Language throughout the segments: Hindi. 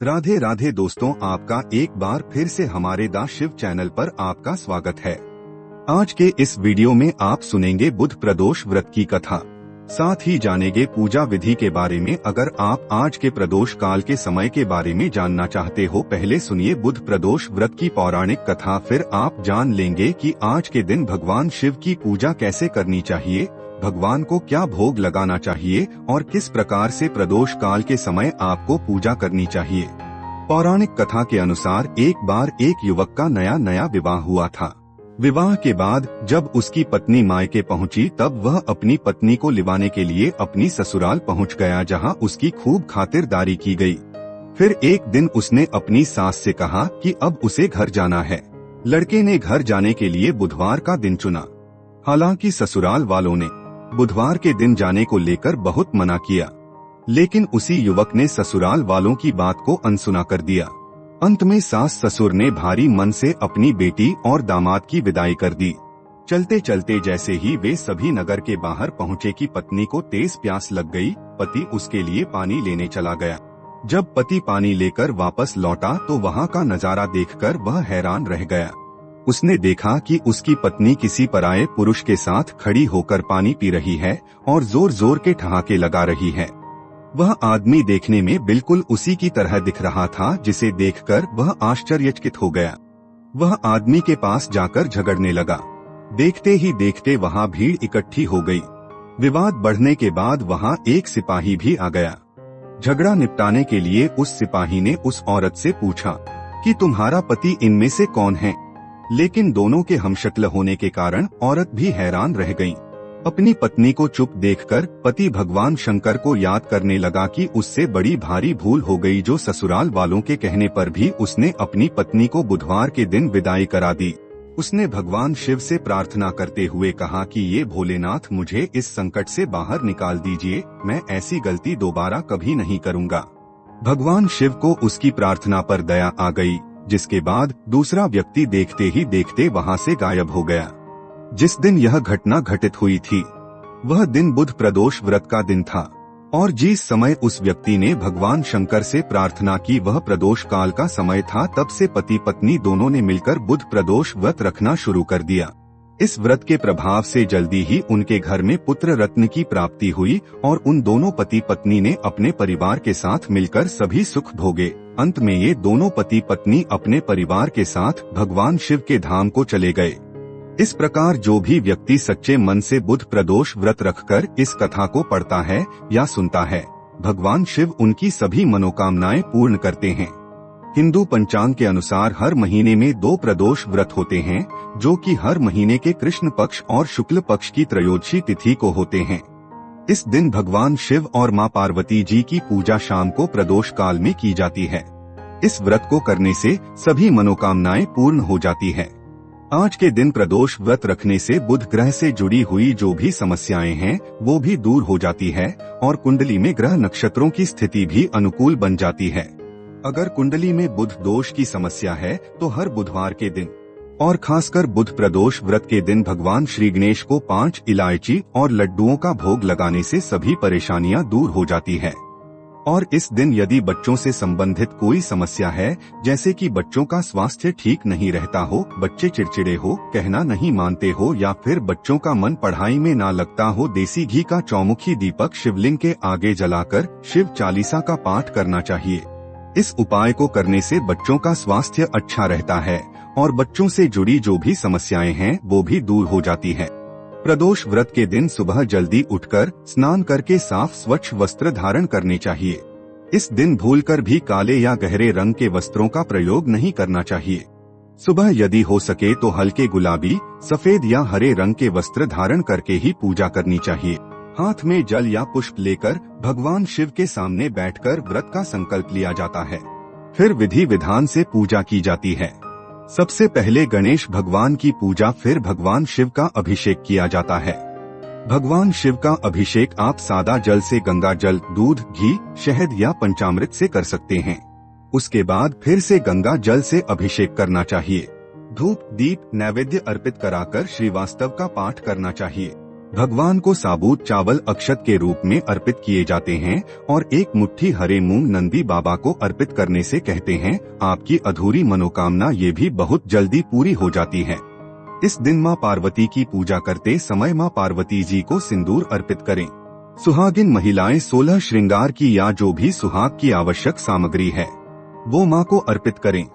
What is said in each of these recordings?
राधे राधे दोस्तों, आपका एक बार फिर से हमारे दा शिव चैनल पर आपका स्वागत है। आज के इस वीडियो में आप सुनेंगे बुध प्रदोष व्रत की कथा, साथ ही जानेंगे पूजा विधि के बारे में। अगर आप आज के प्रदोष काल के समय के बारे में जानना चाहते हो, पहले सुनिए बुध प्रदोष व्रत की पौराणिक कथा, फिर आप जान लेंगे कि आज के दिन भगवान शिव की पूजा कैसे करनी चाहिए, भगवान को क्या भोग लगाना चाहिए और किस प्रकार से प्रदोष काल के समय आपको पूजा करनी चाहिए। पौराणिक कथा के अनुसार एक बार एक युवक का नया विवाह हुआ था। विवाह के बाद जब उसकी पत्नी मायके पहुंची, तब वह अपनी पत्नी को लिवाने के लिए अपनी ससुराल पहुंच गया, जहां उसकी खूब खातिरदारी की गई। फिर एक दिन उसने अपनी सास से कहा कि अब उसे घर जाना है। लड़के ने घर जाने के लिए बुधवार का दिन चुना। हालांकि ससुराल वालों ने बुधवार के दिन जाने को लेकर बहुत मना किया, लेकिन उसी युवक ने ससुराल वालों की बात को अनसुना कर दिया। अंत में सास ससुर ने भारी मन से अपनी बेटी और दामाद की विदाई कर दी। चलते चलते जैसे ही वे सभी नगर के बाहर पहुँचे कि पत्नी को तेज प्यास लग गई। पति उसके लिए पानी लेने चला गया। जब पति पानी लेकर वापस लौटा तो वहाँ का नजारा देखकर वह हैरान रह गया। उसने देखा कि उसकी पत्नी किसी पराये पुरुष के साथ खड़ी होकर पानी पी रही है और जोर जोर के ठहाके लगा रही है। वह आदमी देखने में बिल्कुल उसी की तरह दिख रहा था, जिसे देखकर वह आश्चर्यचकित हो गया। वह आदमी के पास जाकर झगड़ने लगा। देखते ही देखते वहाँ भीड़ इकट्ठी हो गई। विवाद बढ़ने के बाद वहाँ एक सिपाही भी आ गया। झगड़ा निपटाने के लिए उस सिपाही ने उस औरत से पूछा कि तुम्हारा पति इनमें से कौन है, लेकिन दोनों के हमशक्ल होने के कारण औरत भी हैरान रह गई। अपनी पत्नी को चुप देखकर पति भगवान शंकर को याद करने लगा कि उससे बड़ी भारी भूल हो गई, जो ससुराल वालों के कहने पर भी उसने अपनी पत्नी को बुधवार के दिन विदाई करा दी। उसने भगवान शिव से प्रार्थना करते हुए कहा कि ये भोलेनाथ, मुझे इस संकट से बाहर निकाल दीजिए, मैं ऐसी गलती दोबारा कभी नहीं करूँगा। भगवान शिव को उसकी प्रार्थना पर दया आ गई, जिसके बाद दूसरा व्यक्ति देखते ही देखते वहां से गायब हो गया। जिस दिन यह घटना घटित हुई थी, वह दिन बुध प्रदोष व्रत का दिन था, और जिस समय उस व्यक्ति ने भगवान शंकर से प्रार्थना की वह प्रदोष काल का समय था। तब से पति पत्नी दोनों ने मिलकर बुध प्रदोष व्रत रखना शुरू कर दिया। इस व्रत के प्रभाव से जल्दी ही उनके घर में पुत्र रत्न की प्राप्ति हुई और उन दोनों पति पत्नी ने अपने परिवार के साथ मिलकर सभी सुख भोगे। अंत में ये दोनों पति पत्नी अपने परिवार के साथ भगवान शिव के धाम को चले गए। इस प्रकार जो भी व्यक्ति सच्चे मन से बुध प्रदोष व्रत रखकर इस कथा को पढ़ता है या सुनता है, भगवान शिव उनकी सभी मनोकामनाएं पूर्ण करते हैं। हिंदू पंचांग के अनुसार हर महीने में 2 प्रदोष व्रत होते हैं, जो कि हर महीने के कृष्ण पक्ष और शुक्ल पक्ष की त्रयोदशी तिथि को होते हैं। इस दिन भगवान शिव और मां पार्वती जी की पूजा शाम को प्रदोष काल में की जाती है। इस व्रत को करने से सभी मनोकामनाएं पूर्ण हो जाती है। आज के दिन प्रदोष व्रत रखने से बुध ग्रह से जुड़ी हुई जो भी समस्याएं हैं वो भी दूर हो जाती है और कुंडली में ग्रह नक्षत्रों की स्थिति भी अनुकूल बन जाती है। अगर कुंडली में बुध दोष की समस्या है तो हर बुधवार के दिन और खासकर बुध प्रदोष व्रत के दिन भगवान श्री गणेश को 5 इलायची और लड्डुओं का भोग लगाने से सभी परेशानियां दूर हो जाती है। और इस दिन यदि बच्चों से संबंधित कोई समस्या है, जैसे कि बच्चों का स्वास्थ्य ठीक नहीं रहता हो, बच्चे चिड़चिड़े हो, कहना नहीं मानते हो या फिर बच्चों का मन पढ़ाई में ना लगता हो, देसी घी का चौमुखी दीपक शिवलिंग के आगे जलाकर शिव चालीसा का पाठ करना चाहिए। इस उपाय को करने से बच्चों का स्वास्थ्य अच्छा रहता है और बच्चों से जुड़ी जो भी समस्याएं हैं वो भी दूर हो जाती है। प्रदोष व्रत के दिन सुबह जल्दी उठकर स्नान करके साफ स्वच्छ वस्त्र धारण करने चाहिए। इस दिन भूलकर भी काले या गहरे रंग के वस्त्रों का प्रयोग नहीं करना चाहिए। सुबह यदि हो सके तो हल्के गुलाबी, सफेद या हरे रंग के वस्त्र धारण करके ही पूजा करनी चाहिए। हाथ में जल या पुष्प लेकर भगवान शिव के सामने बैठकर व्रत का संकल्प लिया जाता है। फिर विधि विधान से पूजा की जाती है। सबसे पहले गणेश भगवान की पूजा, फिर भगवान शिव का अभिषेक किया जाता है। भगवान शिव का अभिषेक आप सादा जल से गंगा जल, दूध, घी, शहद या पंचामृत से कर सकते हैं। उसके बाद फिर से गंगा जल से अभिषेक करना चाहिए। धूप, दीप, नैवेद्य अर्पित कराकर श्रीवास्तव का पाठ करना चाहिए। भगवान को साबुत चावल अक्षत के रूप में अर्पित किए जाते हैं और एक मुट्ठी हरे मूंग नंदी बाबा को अर्पित करने से कहते हैं आपकी अधूरी मनोकामना ये भी बहुत जल्दी पूरी हो जाती है। इस दिन मां पार्वती की पूजा करते समय मां पार्वती जी को सिंदूर अर्पित करें। सुहागिन महिलाएं 16 श्रृंगार की या जो भी सुहाग की आवश्यक सामग्री है वो मां को अर्पित करें।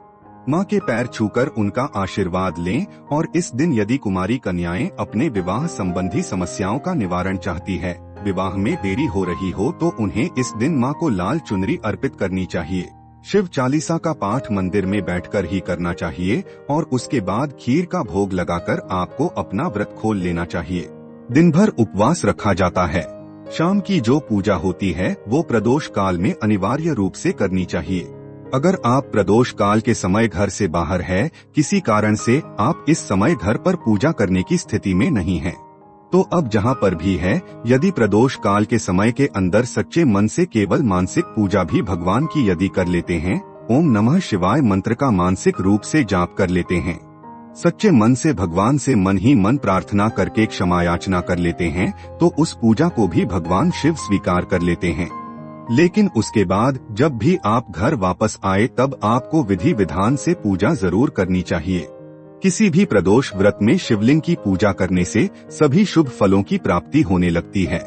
मां के पैर छूकर उनका आशीर्वाद लें और इस दिन यदि कुमारी कन्याएं अपने विवाह संबंधी समस्याओं का निवारण चाहती है, विवाह में देरी हो रही हो तो उन्हें इस दिन मां को लाल चुनरी अर्पित करनी चाहिए। शिव चालीसा का पाठ मंदिर में बैठकर ही करना चाहिए और उसके बाद खीर का भोग लगाकर आपको अपना व्रत खोल लेना चाहिए। दिन भर उपवास रखा जाता है। शाम की जो पूजा होती है वो प्रदोष काल में अनिवार्य रूप से करनी चाहिए। अगर आप प्रदोष काल के समय घर से बाहर है, किसी कारण से आप इस समय घर पर पूजा करने की स्थिति में नहीं हैं, तो अब जहाँ पर भी है, यदि प्रदोष काल के समय के अंदर सच्चे मन से केवल मानसिक पूजा भी भगवान की यदि कर लेते हैं, ओम नमः शिवाय मंत्र का मानसिक रूप से जाप कर लेते हैं, सच्चे मन से भगवान से मन ही मन प्रार्थना करके क्षमा याचना कर लेते हैं, तो उस पूजा को भी भगवान शिव स्वीकार कर लेते हैं। लेकिन उसके बाद जब भी आप घर वापस आए तब आपको विधि विधान से पूजा जरूर करनी चाहिए। किसी भी प्रदोष व्रत में शिवलिंग की पूजा करने से सभी शुभ फलों की प्राप्ति होने लगती है।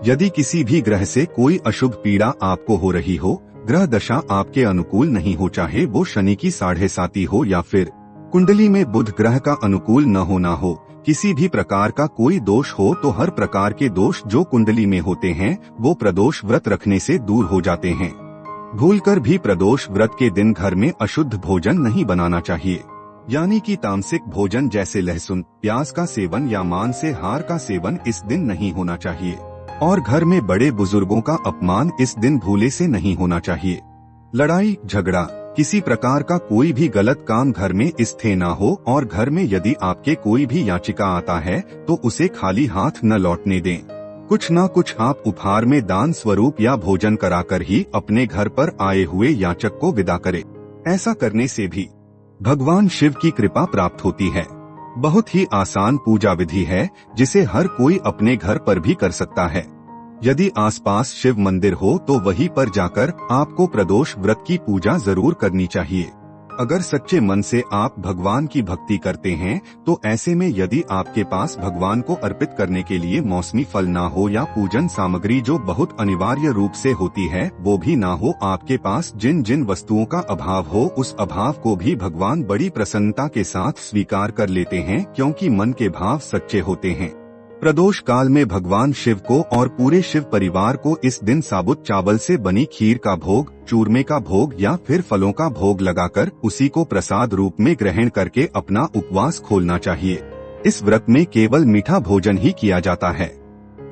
यदि किसी भी ग्रह से कोई अशुभ पीड़ा आपको हो रही हो, ग्रह दशा आपके अनुकूल नहीं हो, चाहे वो शनि की 7.5 हो या फिर कुंडली में बुध ग्रह का अनुकूल न होना हो, किसी भी प्रकार का कोई दोष हो, तो हर प्रकार के दोष जो कुंडली में होते हैं वो प्रदोष व्रत रखने से दूर हो जाते हैं। भूलकर भी प्रदोष व्रत के दिन घर में अशुद्ध भोजन नहीं बनाना चाहिए, यानी कि तामसिक भोजन जैसे लहसुन प्याज का सेवन या मांसाहार का सेवन इस दिन नहीं होना चाहिए और घर में बड़े बुजुर्गों का अपमान इस दिन भूले से नहीं होना चाहिए। लड़ाई झगड़ा किसी प्रकार का कोई भी गलत काम घर में स्थिर न हो और घर में यदि आपके कोई भी याचिका आता है तो उसे खाली हाथ न लौटने दें। कुछ न कुछ आप उपहार में दान स्वरूप या भोजन कराकर ही अपने घर पर आए हुए याचक को विदा करें। ऐसा करने से भी भगवान शिव की कृपा प्राप्त होती है। बहुत ही आसान पूजा विधि है जिसे हर कोई अपने घर पर भी कर सकता है। यदि आसपास शिव मंदिर हो तो वहीं पर जाकर आपको प्रदोष व्रत की पूजा जरूर करनी चाहिए। अगर सच्चे मन से आप भगवान की भक्ति करते हैं तो ऐसे में यदि आपके पास भगवान को अर्पित करने के लिए मौसमी फल ना हो या पूजन सामग्री जो बहुत अनिवार्य रूप से होती है वो भी ना हो, आपके पास जिन जिन वस्तुओं का अभाव हो उस अभाव को भी भगवान बड़ी प्रसन्नता के साथ स्वीकार कर लेते हैं, क्योंकि मन के भाव सच्चे होते हैं। प्रदोष काल में भगवान शिव को और पूरे शिव परिवार को इस दिन साबुत चावल से बनी खीर का भोग, चूरमे का भोग या फिर फलों का भोग लगाकर उसी को प्रसाद रूप में ग्रहण करके अपना उपवास खोलना चाहिए। इस व्रत में केवल मीठा भोजन ही किया जाता है।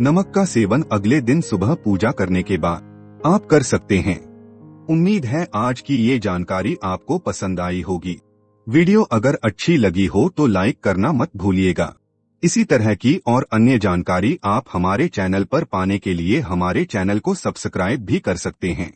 नमक का सेवन अगले दिन सुबह पूजा करने के बाद आप कर सकते हैं। उम्मीद है आज की ये जानकारी आपको पसंद आई होगी। वीडियो अगर अच्छी लगी हो तो लाइक करना मत भूलिएगा। इसी तरह की और अन्य जानकारी आप हमारे चैनल पर पाने के लिए हमारे चैनल को सब्सक्राइब भी कर सकते हैं।